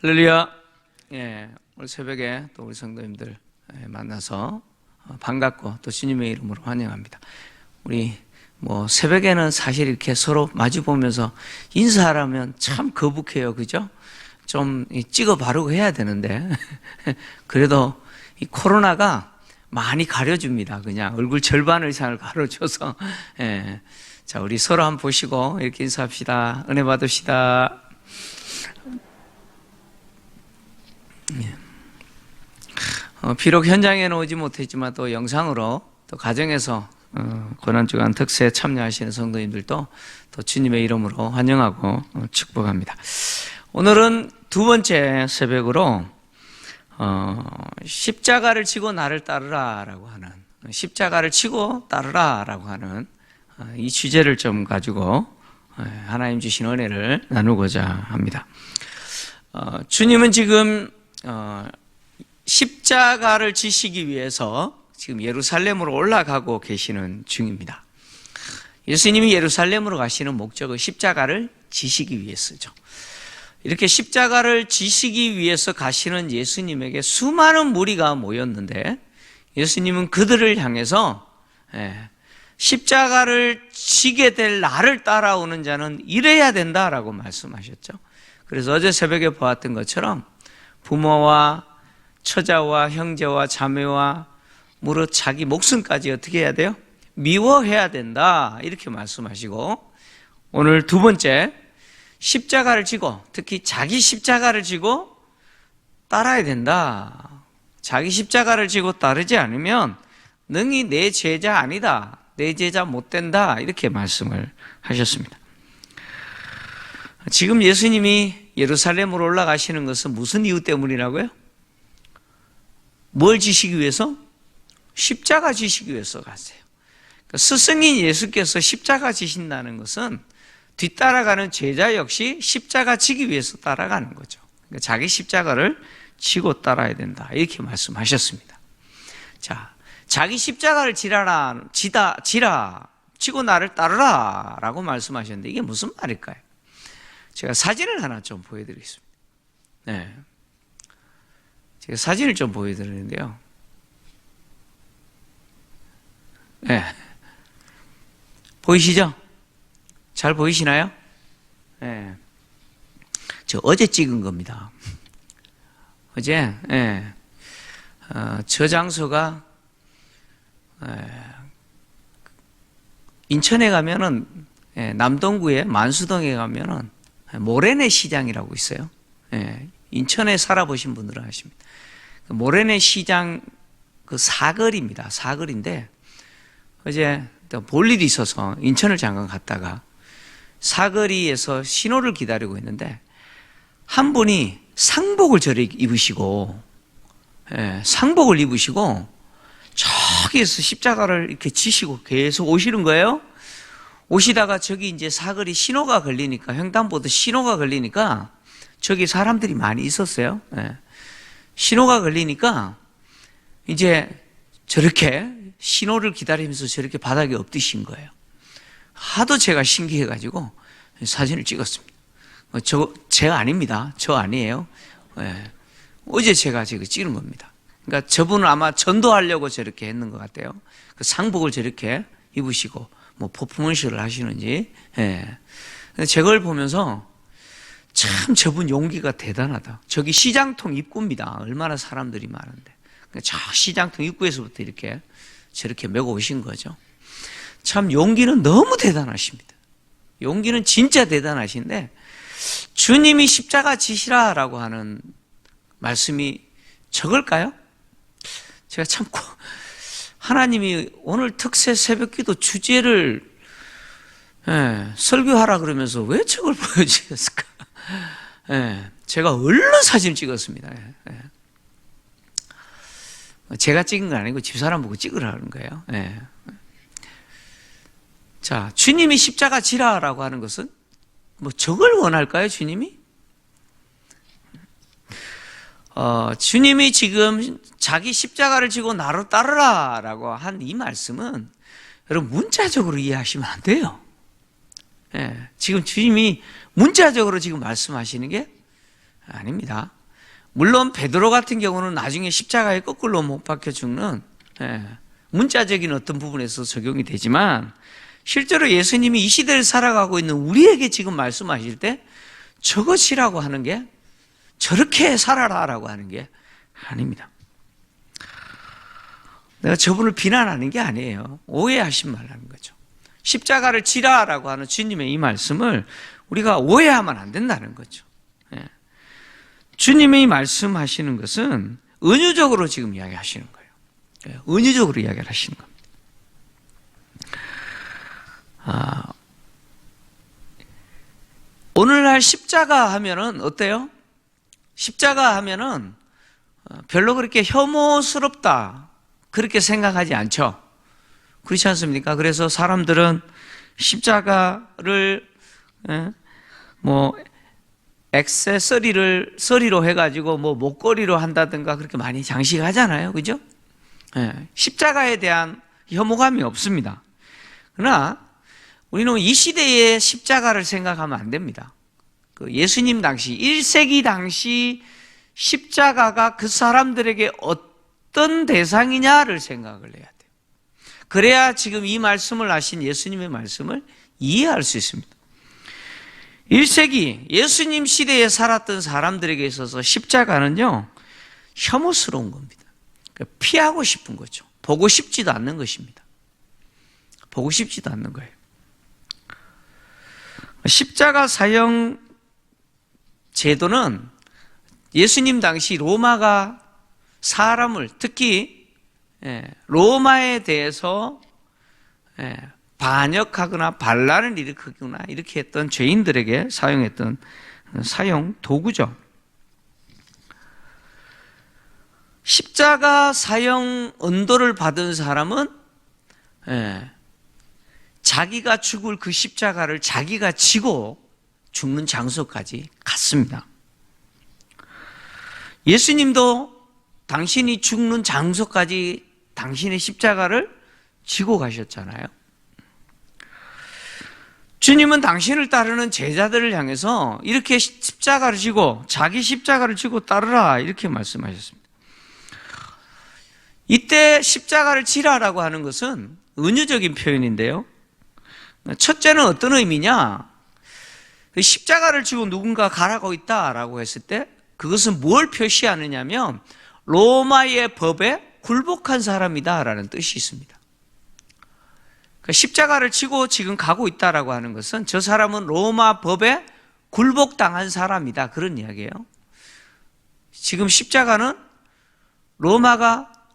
할렐루야. 오늘 새벽에 또 우리 성도님들 만나서 반갑고 또 주님의 이름으로 환영합니다. 우리 새벽에는 사실 이렇게 서로 마주 보면서 인사하려면 참 거북해요, 그죠? 좀 찍어 바르고 해야 되는데 그래도 이 코로나가 많이 가려줍니다. 그냥 얼굴 절반 이상을 가려줘서 자, 우리 서로 한번 보시고 이렇게 인사합시다. 은혜 받읍시다. 비록 현장에는 오지 못했지만 또 영상으로 또 가정에서 고난주간 특세에 참여하시는 성도님들도 또 주님의 이름으로 환영하고 축복합니다. 오늘은 두 번째 새벽으로 십자가를 지고 나를 따르라라고 하는, 십자가를 지고 따르라라고 하는 이 주제를 좀 가지고 하나님 주신 은혜를 나누고자 합니다. 주님은 지금 십자가를 지시기 위해서 지금 예루살렘으로 올라가고 계시는 중입니다. 예수님이 예루살렘으로 가시는 목적은 십자가를 지시기 위해서죠. 이렇게 십자가를 지시기 위해서 가시는 예수님에게 수많은 무리가 모였는데 예수님은 그들을 향해서 십자가를 지게 될 나를 따라오는 자는 이래야 된다라고 말씀하셨죠. 그래서 어제 새벽에 보았던 것처럼 부모와 처자와 형제와 자매와 무릇 자기 목숨까지 어떻게 해야 돼요? 미워해야 된다, 이렇게 말씀하시고, 오늘 두 번째, 십자가를 지고, 특히 자기 십자가를 지고 따라야 된다. 자기 십자가를 지고 따르지 않으면 능히 내 제자 아니다, 내 제자 못 된다, 이렇게 말씀을 하셨습니다. 지금 예수님이 예루살렘으로 올라가시는 것은 무슨 이유 때문이라고요? 뭘 지시기 위해서? 십자가 지시기 위해서 가세요. 스승인 예수께서 십자가 지신다는 것은 뒤따라가는 제자 역시 십자가 지기 위해서 따라가는 거죠. 그러니까 자기 십자가를 지고 따라야 된다, 이렇게 말씀하셨습니다. 자, 자기 십자가를 지고 나를 따르라 라고 말씀하셨는데 이게 무슨 말일까요? 제가 사진을 하나 좀 보여드리겠습니다. 제가 사진을 좀 보여드리는데요. 보이시죠? 잘 보이시나요? 저 어제 찍은 겁니다. 어제, 저 장소가, 인천에 가면은, 남동구에 만수동에 가면은, 모래내 시장이라고 있어요. 인천에 살아보신 분들은 아십니다. 모래내 시장 그 사거리입니다. 사거리인데 어제 볼 일이 있어서 인천을 잠깐 갔다가 사거리에서 신호를 기다리고 있는데 한 분이 상복을 저리 입으시고, 상복을 입으시고 저기에서 십자가를 이렇게 지시고 계속 오시는 거예요. 오시다가 저기 이제 사거리 신호가 걸리니까, 횡단보도 신호가 걸리니까 저기 사람들이 많이 있었어요. 신호가 걸리니까 이제 저렇게 신호를 기다리면서 저렇게 바닥에 엎드신 거예요. 하도 제가 신기해가지고 사진을 찍었습니다. 제가 아닙니다. 저 아니에요. 어제 제가 지금 찍은 겁니다. 그러니까 저분은 아마 전도하려고 저렇게 했는 것 같아요. 그 상복을 저렇게 입으시고 퍼포먼스를 하시는지. 제가 그걸 보면서 참 저분 용기가 대단하다. 저기 시장통 입구입니다. 얼마나 사람들이 많은데. 저 시장통 입구에서부터 이렇게 저렇게 메고 오신 거죠. 참 용기는 너무 대단하십니다. 용기는 진짜 대단하신데 주님이 십자가 지시라라고 하는 말씀이 저걸까요? 제가 참 하나님이 오늘 특세 새벽기도 주제를 설교하라 그러면서 왜 저걸 보여주셨을까? 제가 얼른 사진 찍었습니다. 제가 찍은 건 아니고 집사람 보고 찍으라는 거예요. 자, 주님이 십자가 지라라고 하는 것은 저걸 원할까요, 주님이? 주님이 지금 자기 십자가를 지고 나를 따르라라고 한 이 말씀은 여러분 문자적으로 이해하시면 안 돼요. 지금 주님이 문자적으로 지금 말씀하시는 게 아닙니다. 물론 베드로 같은 경우는 나중에 십자가에 거꾸로 못 박혀 죽는 문자적인 어떤 부분에서 적용이 되지만, 실제로 예수님이 이 시대를 살아가고 있는 우리에게 지금 말씀하실 때 저것이라고 하는 게, 저렇게 살아라라고 하는 게 아닙니다. 내가 저분을 비난하는 게 아니에요. 오해하지 말라는 거죠. 십자가를 지라라고 하는 주님의 이 말씀을 우리가 오해하면 안 된다는 거죠. 주님이 말씀하시는 것은 은유적으로 지금 이야기하시는 거예요. 은유적으로 이야기를 하시는 겁니다. 오늘날 십자가 하면은 어때요? 십자가 하면은 별로 그렇게 혐오스럽다 그렇게 생각하지 않죠. 그렇지 않습니까? 그래서 사람들은 십자가를 액세서리로 해가지고 목걸이로 한다든가 그렇게 많이 장식하잖아요. 그죠? 십자가에 대한 혐오감이 없습니다. 그러나 우리는 이 시대의 십자가를 생각하면 안 됩니다. 그 예수님 당시, 1세기 당시 십자가가 그 사람들에게 어떤 대상이냐를 생각을 해야 돼요. 그래야 지금 이 말씀을 하신 예수님의 말씀을 이해할 수 있습니다. 1세기 예수님 시대에 살았던 사람들에게 있어서 십자가는요, 혐오스러운 겁니다. 피하고 싶은 거죠. 보고 싶지도 않는 것입니다. 보고 싶지도 않는 거예요. 십자가 사형 제도는 예수님 당시 로마가 사람을, 특히 로마에 대해서 반역하거나 반란을 일으키거나 이렇게 했던 죄인들에게 사용했던 사형 도구죠. 십자가 사형 언도를 받은 사람은 자기가 죽을 그 십자가를 자기가 지고 죽는 장소까지 갔습니다. 예수님도 당신이 죽는 장소까지 당신의 십자가를 지고 가셨잖아요. 주님은 당신을 따르는 제자들을 향해서 이렇게 십자가를 지고, 자기 십자가를 지고 따르라 이렇게 말씀하셨습니다. 이때 십자가를 지라라고 하는 것은 은유적인 표현인데요, 첫째는 어떤 의미냐, 십자가를 지고 누군가 가라고 있다라고 했을 때 그것은 뭘 표시하느냐면 로마의 법에 굴복한 사람이다라는 뜻이 있습니다. 십자가를 지고 지금 가고 있다라고 하는 것은 저 사람은 로마 법에 굴복당한 사람이다, 그런 이야기예요. 지금 십자가는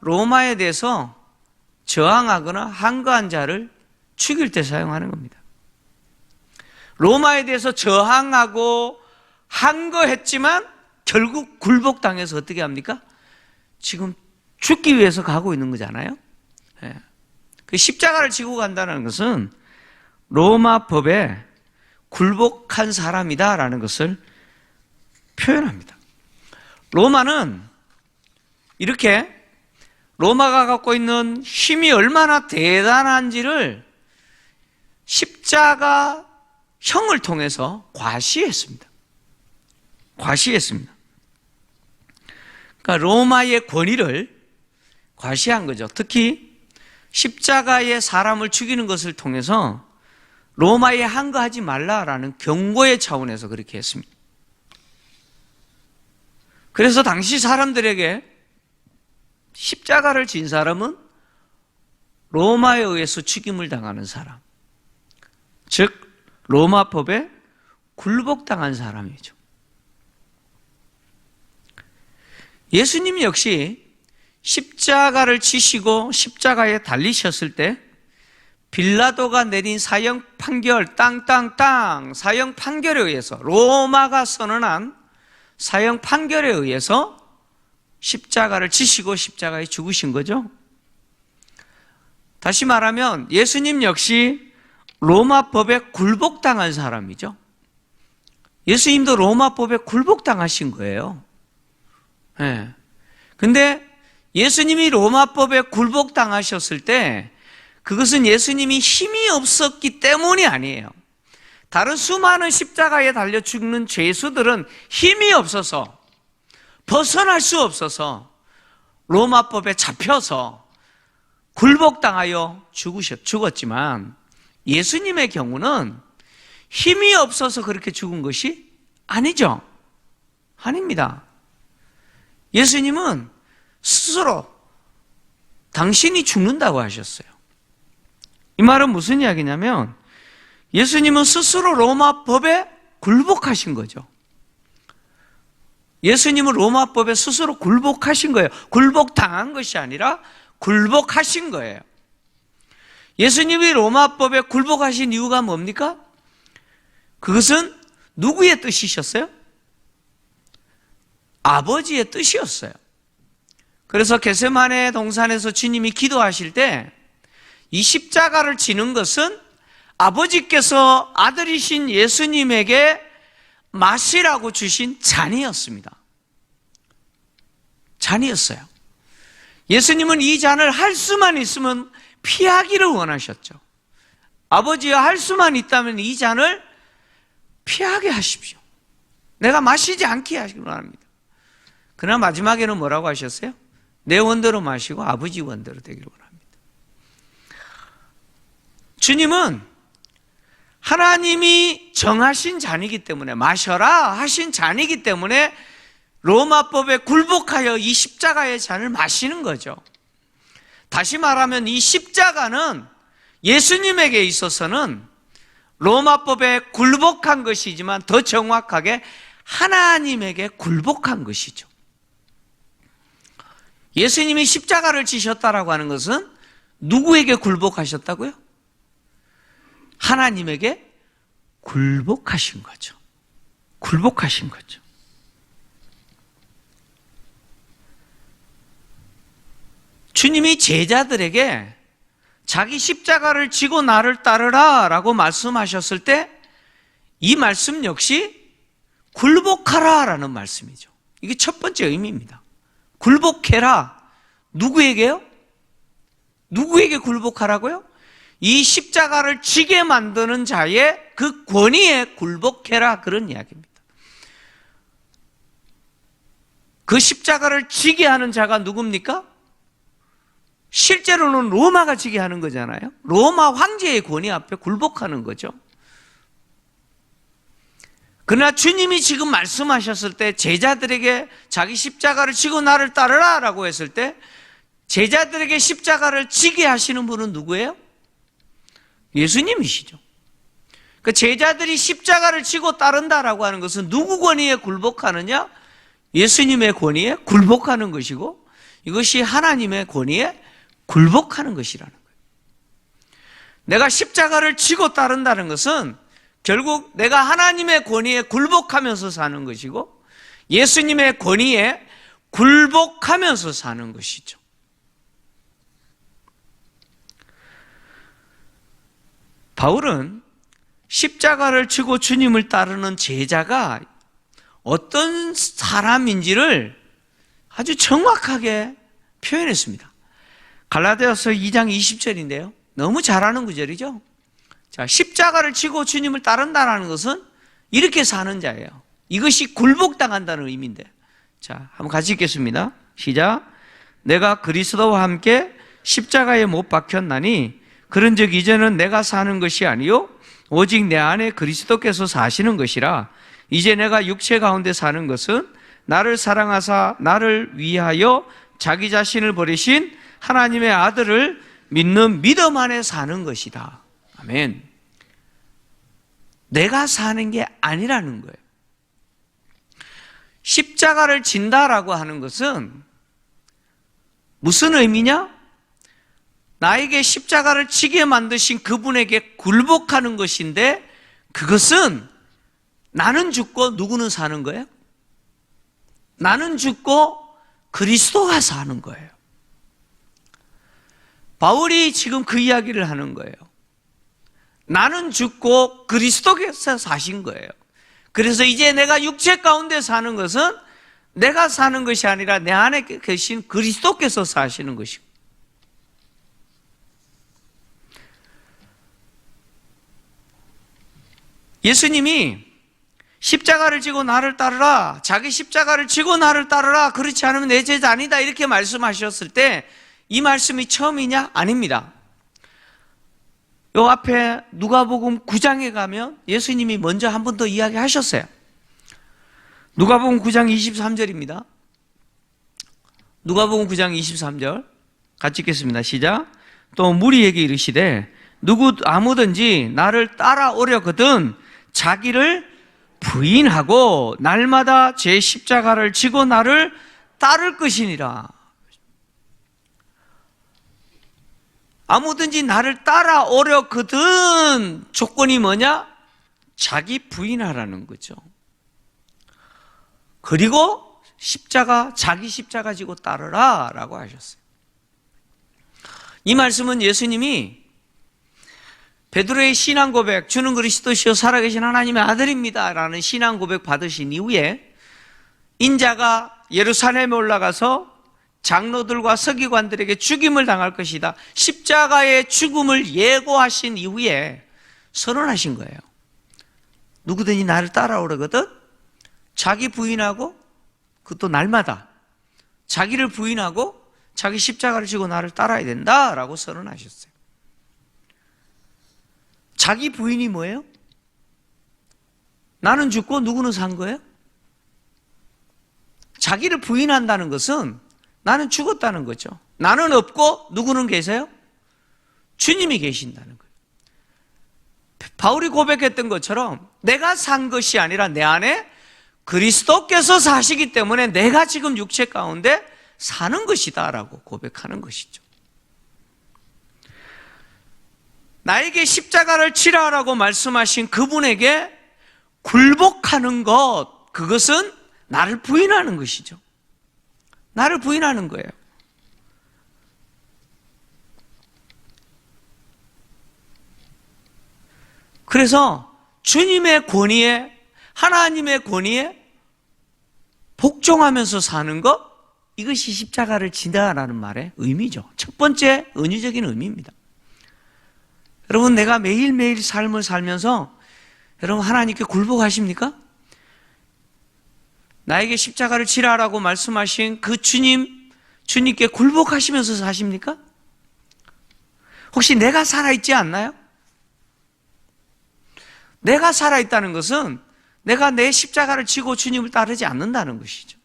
로마에 대해서 저항하거나 항거한 자를 죽일 때 사용하는 겁니다. 로마에 대해서 저항하고 항거했지만 결국 굴복당해서 어떻게 합니까? 지금 죽기 위해서 가고 있는 거잖아요. 그 십자가를 지고 간다는 것은 로마 법에 굴복한 사람이다라는 것을 표현합니다. 로마는 이렇게 로마가 갖고 있는 힘이 얼마나 대단한지를 십자가 형을 통해서 과시했습니다. 그러니까 로마의 권위를 과시한 거죠. 특히 십자가에 사람을 죽이는 것을 통해서 로마에 항거하지 말라라는 경고의 차원에서 그렇게 했습니다. 그래서 당시 사람들에게 십자가를 진 사람은 로마에 의해서 죽임을 당하는 사람, 즉 로마법에 굴복당한 사람이죠. 예수님 역시 십자가를 지시고 십자가에 달리셨을 때 빌라도가 내린 사형 판결, 땅땅땅 사형 판결에 의해서, 로마가 선언한 사형 판결에 의해서 십자가를 지시고 십자가에 죽으신 거죠. 다시 말하면 예수님 역시 로마 법에 굴복당한 사람이죠. 예수님도 로마 법에 굴복당하신 거예요. 근데 예수님이 로마 법에 굴복당하셨을 때 그것은 예수님이 힘이 없었기 때문이 아니에요. 다른 수많은 십자가에 달려 죽는 죄수들은 힘이 없어서 벗어날 수 없어서 로마법에 잡혀서 굴복당하여 죽었지만 예수님의 경우는 힘이 없어서 그렇게 죽은 것이 아니죠. 아닙니다. 예수님은 스스로 당신이 죽는다고 하셨어요. 이 말은 무슨 이야기냐면 예수님은 스스로 로마법에 굴복하신 거죠. 예수님은 로마법에 스스로 굴복하신 거예요. 굴복당한 것이 아니라 굴복하신 거예요. 예수님이 로마법에 굴복하신 이유가 뭡니까? 그것은 누구의 뜻이셨어요? 아버지의 뜻이었어요. 그래서 겟세마네 동산에서 주님이 기도하실 때 이 십자가를 지는 것은 아버지께서 아들이신 예수님에게 마시라고 주신 잔이었습니다. 잔이었어요. 예수님은 이 잔을 할 수만 있으면 피하기를 원하셨죠. 아버지여, 할 수만 있다면 이 잔을 피하게 하십시오. 내가 마시지 않게 하시기 원합니다. 그러나 마지막에는 뭐라고 하셨어요? 내 원대로 마시고 아버지 원대로 되기를 원합니다. 주님은 하나님이 정하신 잔이기 때문에, 마셔라 하신 잔이기 때문에 로마법에 굴복하여 이 십자가의 잔을 마시는 거죠. 다시 말하면 이 십자가는 예수님에게 있어서는 로마법에 굴복한 것이지만 더 정확하게 하나님에게 굴복한 것이죠. 예수님이 십자가를 지셨다라고 하는 것은 누구에게 굴복하셨다고요? 하나님에게 굴복하신 거죠. 굴복하신 거죠. 주님이 제자들에게 자기 십자가를 지고 나를 따르라 라고 말씀하셨을 때 이 말씀 역시 굴복하라 라는 말씀이죠. 이게 첫 번째 의미입니다. 굴복해라. 누구에게요? 누구에게 굴복하라고요? 이 십자가를 지게 만드는 자의 그 권위에 굴복해라, 그런 이야기입니다. 그 십자가를 지게 하는 자가 누굽니까? 실제로는 로마가 지게 하는 거잖아요. 로마 황제의 권위 앞에 굴복하는 거죠. 그러나 주님이 지금 말씀하셨을 때 제자들에게 자기 십자가를 지고 나를 따르라 라고 했을 때 제자들에게 십자가를 지게 하시는 분은 누구예요? 예수님이시죠. 그 제자들이 십자가를 지고 따른다라고 하는 것은 누구 권위에 굴복하느냐? 예수님의 권위에 굴복하는 것이고 이것이 하나님의 권위에 굴복하는 것이라는 거예요. 내가 십자가를 지고 따른다는 것은 결국 내가 하나님의 권위에 굴복하면서 사는 것이고 예수님의 권위에 굴복하면서 사는 것이죠. 바울은 십자가를 지고 주님을 따르는 제자가 어떤 사람인지를 아주 정확하게 표현했습니다. 갈라디아서 2장 20절인데요. 너무 잘 아는 구절이죠. 자, 십자가를 지고 주님을 따른다는 것은 이렇게 사는 자예요. 이것이 굴복당한다는 의미인데. 자, 한번 같이 읽겠습니다. 시작. 내가 그리스도와 함께 십자가에 못 박혔나니 그런즉 이제는 내가 사는 것이 아니요 오직 내 안에 그리스도께서 사시는 것이라. 이제 내가 육체 가운데 사는 것은 나를 사랑하사 나를 위하여 자기 자신을 버리신 하나님의 아들을 믿는 믿음 안에 사는 것이다. 아멘. 내가 사는 게 아니라는 거예요. 십자가를 진다라고 하는 것은 무슨 의미냐? 나에게 십자가를 지게 만드신 그분에게 굴복하는 것인데 그것은 나는 죽고 누구는 사는 거예요? 나는 죽고 그리스도가 사는 거예요. 바울이 지금 그 이야기를 하는 거예요. 나는 죽고 그리스도께서 사신 거예요. 그래서 이제 내가 육체 가운데 사는 것은 내가 사는 것이 아니라 내 안에 계신 그리스도께서 사시는 것이고 예수님이 십자가를 지고 나를 따르라, 자기 십자가를 지고 나를 따르라, 그렇지 않으면 내 제자 아니다, 이렇게 말씀하셨을 때 이 말씀이 처음이냐? 아닙니다. 요 앞에 누가복음 9장에 가면 예수님이 먼저 한 번 더 이야기하셨어요. 누가복음 9장 23절입니다. 누가복음 9장 23절 같이 읽겠습니다. 시작. 또 무리에게 이르시되 아무든지 나를 따라오려거든 자기를 부인하고 날마다 제 십자가를 지고 나를 따를 것이니라. 아무든지 나를 따라오려거든 조건이 뭐냐? 자기 부인하라는 거죠. 그리고 자기 십자가 지고 따르라 라고 하셨어요. 이 말씀은 예수님이 베드로의 신앙 고백, 주는 그리스도시요 살아계신 하나님의 아들입니다 라는 신앙 고백 받으신 이후에 인자가 예루살렘에 올라가서 장로들과 서기관들에게 죽임을 당할 것이다, 십자가의 죽음을 예고하신 이후에 선언하신 거예요. 누구든지 나를 따라오려거든 자기 부인하고, 그것도 날마다 자기를 부인하고 자기 십자가를 지고 나를 따라야 된다라고 선언하셨어요. 자기 부인이 뭐예요? 나는 죽고 누구는 산 거예요? 자기를 부인한다는 것은 나는 죽었다는 거죠. 나는 없고 누구는 계세요? 주님이 계신다는 거예요. 바울이 고백했던 것처럼 내가 산 것이 아니라 내 안에 그리스도께서 사시기 때문에 내가 지금 육체 가운데 사는 것이다 라고 고백하는 것이죠. 나에게 십자가를 치라라고 말씀하신 그분에게 굴복하는 것, 그것은 나를 부인하는 것이죠. 나를 부인하는 거예요. 그래서 주님의 권위에, 하나님의 권위에 복종하면서 사는 것, 이것이 십자가를 지다라는 말의 의미죠. 첫 번째 은유적인 의미입니다. 여러분, 내가 매일매일 삶을 살면서 여러분 하나님께 굴복하십니까? 나에게 십자가를 지라라고 말씀하신 그 주님께 굴복하시면서 사십니까? 혹시 내가 살아있지 않나요? 내가 살아있다는 것은 내가 내 십자가를 지고 주님을 따르지 않는다는 것이죠.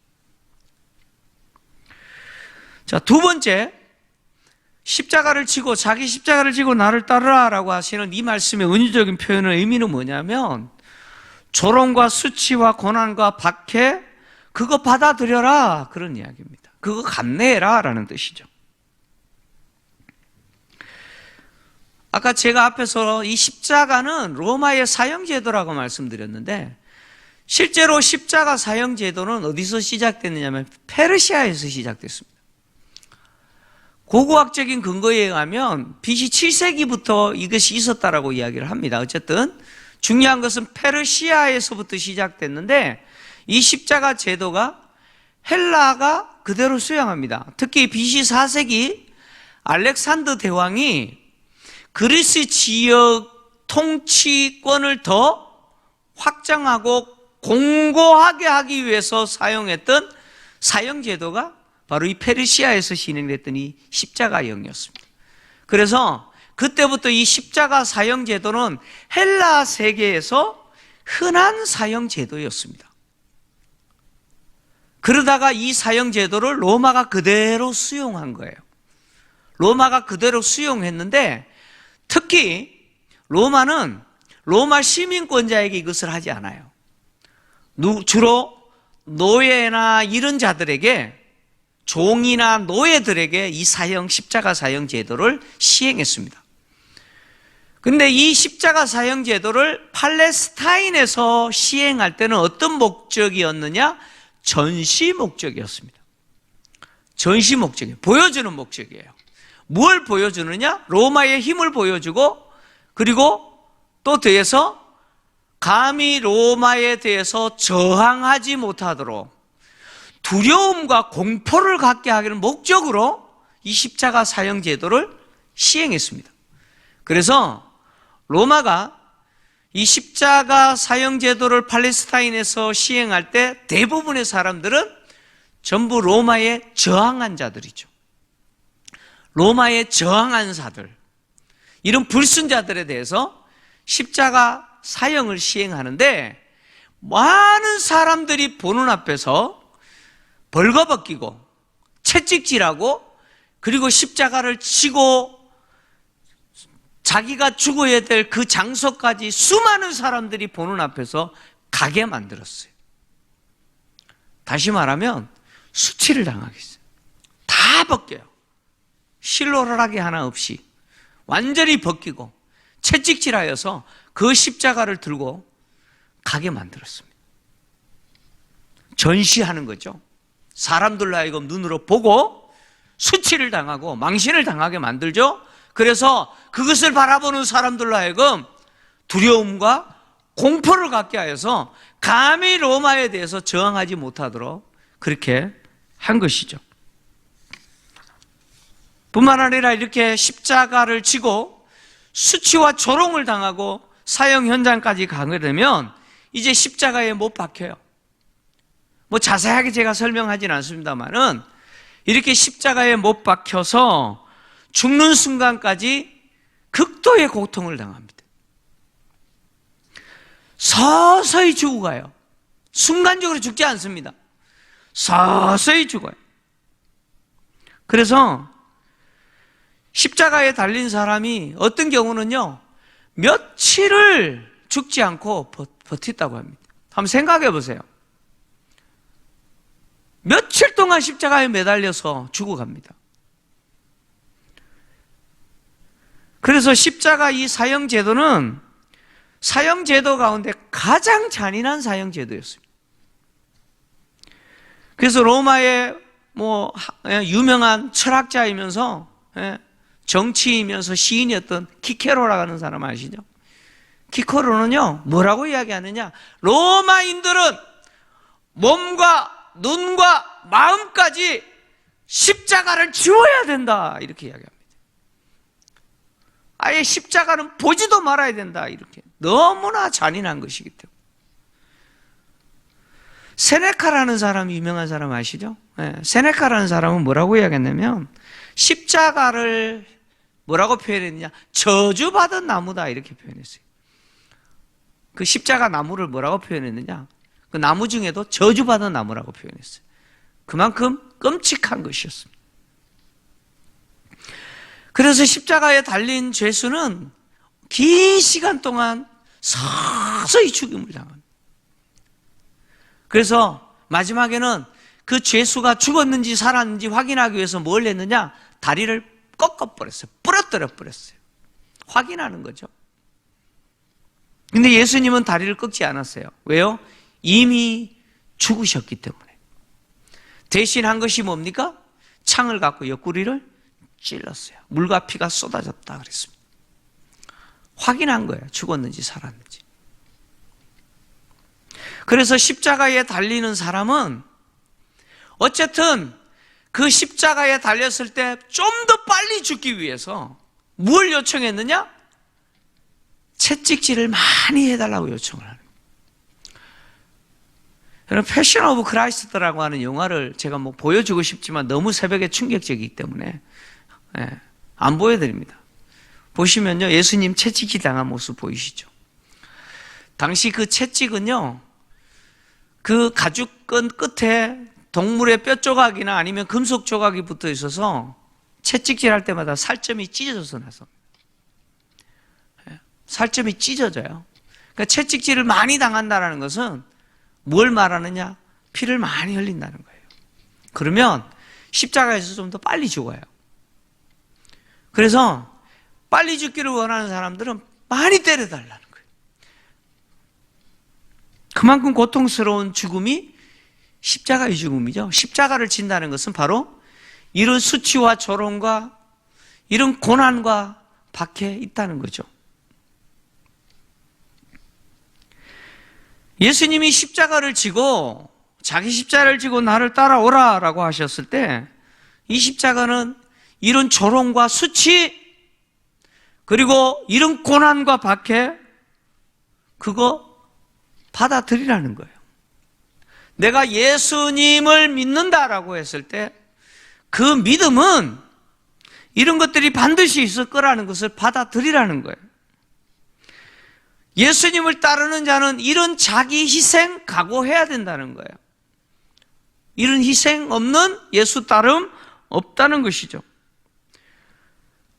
자, 두 번째, 십자가를 지고 자기 십자가를 지고 나를 따르라라고 하시는 이 말씀의 은유적인 표현의 의미는 뭐냐면 조롱과 수치와 고난과 박해, 그거 받아들여라, 그런 이야기입니다. 그거 감내해라 라는 뜻이죠. 아까 제가 앞에서 이 십자가는 로마의 사형제도라고 말씀드렸는데 실제로 십자가 사형제도는 어디서 시작됐느냐면 페르시아에서 시작됐습니다. 고고학적인 근거에 의하면 BC 7세기부터 이것이 있었다라고 이야기를 합니다. 어쨌든 중요한 것은 페르시아에서부터 시작됐는데 이 십자가 제도가 헬라가 그대로 수용합니다. 특히 BC 4세기 알렉산더 대왕이 그리스 지역 통치권을 더 확장하고 공고하게 하기 위해서 사용했던 사형 제도가 바로 이 페르시아에서 진행됐던 이 십자가형이었습니다. 그래서 그때부터 이 십자가 사형 제도는 헬라 세계에서 흔한 사형 제도였습니다. 그러다가 이 사형 제도를 로마가 그대로 수용한 거예요. 로마가 그대로 수용했는데 특히 로마는 로마 시민권자에게 이것을 하지 않아요. 주로 노예나 이런 자들에게, 종이나 노예들에게 이 십자가 사형 제도를 시행했습니다. 그런데 이 십자가 사형 제도를 팔레스타인에서 시행할 때는 어떤 목적이었느냐? 전시 목적이었습니다. 전시 목적이에요. 보여주는 목적이에요. 뭘 보여주느냐? 로마의 힘을 보여주고, 그리고 또 더해서 감히 로마에 대해서 저항하지 못하도록 두려움과 공포를 갖게 하기는 목적으로 이 십자가 사형 제도를 시행했습니다. 그래서 로마가 이 십자가 사형 제도를 팔레스타인에서 시행할 때 대부분의 사람들은 전부 로마에 저항한 자들이죠. 로마에 저항한 자들, 이런 불순자들에 대해서 십자가 사형을 시행하는데 많은 사람들이 보는 앞에서 벌거벗기고 채찍질하고 그리고 십자가를 치고 자기가 죽어야 될 그 장소까지 수많은 사람들이 보는 앞에서 가게 만들었어요. 다시 말하면 수치를 당하겠어요. 다 벗겨요. 실로라기 하나 없이 완전히 벗기고 채찍질하여서 그 십자가를 들고 가게 만들었습니다. 전시하는 거죠. 사람들로 하여금 눈으로 보고 수치를 당하고 망신을 당하게 만들죠. 그래서 그것을 바라보는 사람들로 하여금 두려움과 공포를 갖게 하여서 감히 로마에 대해서 저항하지 못하도록 그렇게 한 것이죠. 뿐만 아니라 이렇게 십자가를 지고 수치와 조롱을 당하고 사형 현장까지 가게 되면 이제 십자가에 못 박혀요. 뭐 자세하게 제가 설명하진 않습니다만은 이렇게 십자가에 못 박혀서 죽는 순간까지 극도의 고통을 당합니다. 서서히 죽어가요. 순간적으로 죽지 않습니다. 서서히 죽어요. 그래서 십자가에 달린 사람이 어떤 경우는요, 며칠을 죽지 않고 버텼다고 합니다. 한번 생각해 보세요. 며칠 동안 십자가에 매달려서 죽어갑니다. 그래서 십자가 이 사형제도는 사형제도 가운데 가장 잔인한 사형제도였습니다. 그래서 로마의 유명한 철학자이면서 정치이면서 시인이었던 키케로라고 하는 사람 아시죠? 키케로는요, 뭐라고 이야기하느냐? 로마인들은 몸과 눈과 마음까지 십자가를 지워야 된다, 이렇게 이야기합니다. 아예 십자가는 보지도 말아야 된다, 이렇게. 너무나 잔인한 것이기 때문에. 세네카라는 사람, 유명한 사람 아시죠? 세네카라는 사람은 뭐라고 이야기했냐면 십자가를 뭐라고 표현했느냐? 저주받은 나무다, 이렇게 표현했어요. 그 십자가 나무를 뭐라고 표현했느냐? 그 나무 중에도 저주받은 나무라고 표현했어요. 그만큼 끔찍한 것이었습니다. 그래서 십자가에 달린 죄수는 긴 시간 동안 서서히 죽임을 당합니다. 그래서 마지막에는 그 죄수가 죽었는지 살았는지 확인하기 위해서 뭘 했느냐? 다리를 꺾어버렸어요. 부러뜨려 버렸어요. 확인하는 거죠. 근데 예수님은 다리를 꺾지 않았어요. 왜요? 이미 죽으셨기 때문에. 대신 한 것이 뭡니까? 창을 갖고 옆구리를 찔렀어요. 물과 피가 쏟아졌다 그랬습니다. 확인한 거예요. 죽었는지 살았는지. 그래서 십자가에 달리는 사람은 어쨌든 그 십자가에 달렸을 때 좀 더 빨리 죽기 위해서 뭘 요청했느냐? 채찍질을 많이 해달라고 요청을 하는 거예요. 여러분, 패션 오브 크라이스트라고 하는 영화를 제가 보여주고 싶지만 너무 새벽에 충격적이기 때문에 안 보여드립니다. 보시면요, 예수님 채찍질 당한 모습 보이시죠? 당시 그 채찍은요, 그 가죽끈 끝에 동물의 뼈 조각이나 아니면 금속 조각이 붙어 있어서 채찍질 할 때마다 살점이 찢어져서 나섭니다. 살점이 찢어져요. 그러니까 채찍질을 많이 당한다는 것은 뭘 말하느냐? 피를 많이 흘린다는 거예요. 그러면 십자가에서 좀 더 빨리 죽어요. 그래서 빨리 죽기를 원하는 사람들은 많이 때려달라는 거예요. 그만큼 고통스러운 죽음이 십자가의 죽음이죠. 십자가를 진다는 것은 바로 이런 수치와 조롱과 이런 고난과 박해 있다는 거죠. 예수님이 십자가를 지고 자기 십자가를 지고 나를 따라오라 라고 하셨을 때 이 십자가는 이런 조롱과 수치 그리고 이런 고난과 박해 그거 받아들이라는 거예요. 내가 예수님을 믿는다라고 했을 때 그 믿음은 이런 것들이 반드시 있을 거라는 것을 받아들이라는 거예요. 예수님을 따르는 자는 이런 자기 희생 각오해야 된다는 거예요. 이런 희생 없는 예수 따름 없다는 것이죠.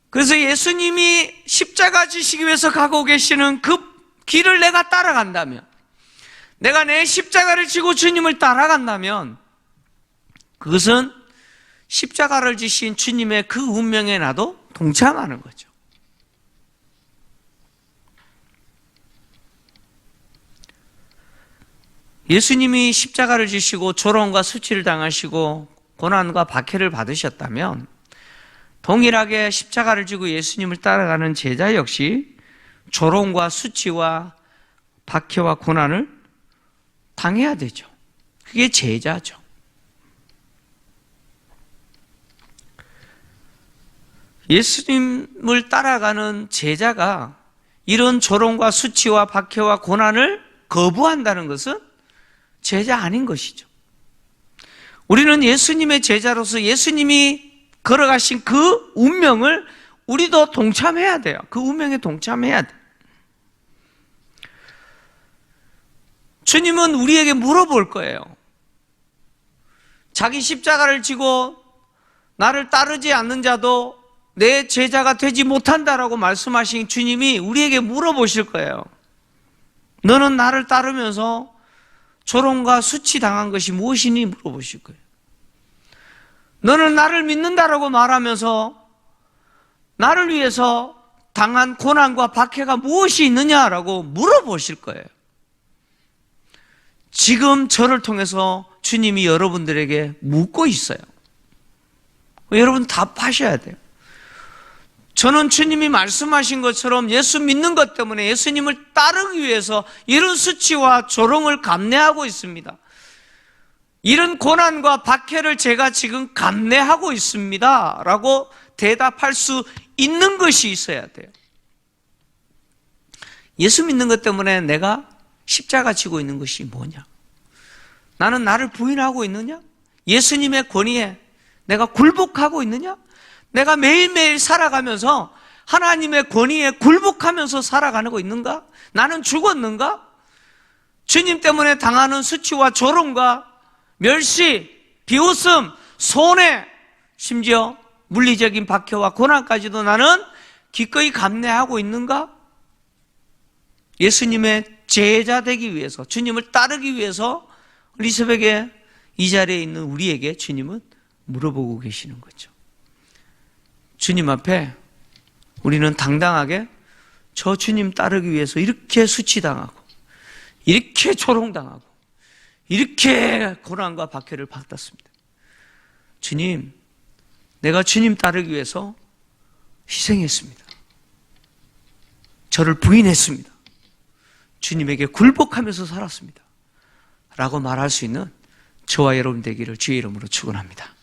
그래서 예수님이 십자가 지시기 위해서 가고 계시는 그 길을 내가 따라간다면, 내가 내 십자가를 지고 주님을 따라간다면, 그것은 십자가를 지신 주님의 그 운명에 나도 동참하는 거죠. 예수님이 십자가를 지시고 조롱과 수치를 당하시고 고난과 박해를 받으셨다면 동일하게 십자가를 지고 예수님을 따라가는 제자 역시 조롱과 수치와 박해와 고난을 당해야 되죠. 그게 제자죠. 예수님을 따라가는 제자가 이런 조롱과 수치와 박해와 고난을 거부한다는 것은 제자 아닌 것이죠. 우리는 예수님의 제자로서 예수님이 걸어가신 그 운명을 우리도 동참해야 돼요. 그 운명에 동참해야 돼요. 주님은 우리에게 물어볼 거예요. 자기 십자가를 지고 나를 따르지 않는 자도 내 제자가 되지 못한다라고 말씀하신 주님이 우리에게 물어보실 거예요. 너는 나를 따르면서 조롱과 수치 당한 것이 무엇이니 물어보실 거예요. 너는 나를 믿는다라고 말하면서 나를 위해서 당한 고난과 박해가 무엇이 있느냐라고 물어보실 거예요. 지금 저를 통해서 주님이 여러분들에게 묻고 있어요. 여러분 답하셔야 돼요. 저는 주님이 말씀하신 것처럼 예수 믿는 것 때문에 예수님을 따르기 위해서 이런 수치와 조롱을 감내하고 있습니다. 이런 고난과 박해를 제가 지금 감내하고 있습니다 라고 대답할 수 있는 것이 있어야 돼요. 예수 믿는 것 때문에 내가 십자가 지고 있는 것이 뭐냐? 나는 나를 부인하고 있느냐? 예수님의 권위에 내가 굴복하고 있느냐? 내가 매일매일 살아가면서 하나님의 권위에 굴복하면서 살아가고 있는가? 나는 죽었는가? 주님 때문에 당하는 수치와 조롱과 멸시, 비웃음, 손해, 심지어 물리적인 박해와 고난까지도 나는 기꺼이 감내하고 있는가? 예수님의 제자 되기 위해서, 주님을 따르기 위해서 우리 새벽에 이 자리에 있는 우리에게 주님은 물어보고 계시는 거죠. 주님 앞에 우리는 당당하게 저 주님 따르기 위해서 이렇게 수치당하고 이렇게 조롱당하고 이렇게 고난과 박해를 받았습니다. 주님, 내가 주님 따르기 위해서 희생했습니다. 저를 부인했습니다. 주님에게 굴복하면서 살았습니다. 라고 말할 수 있는 저와 여러분 되기를 주의 이름으로 축원합니다.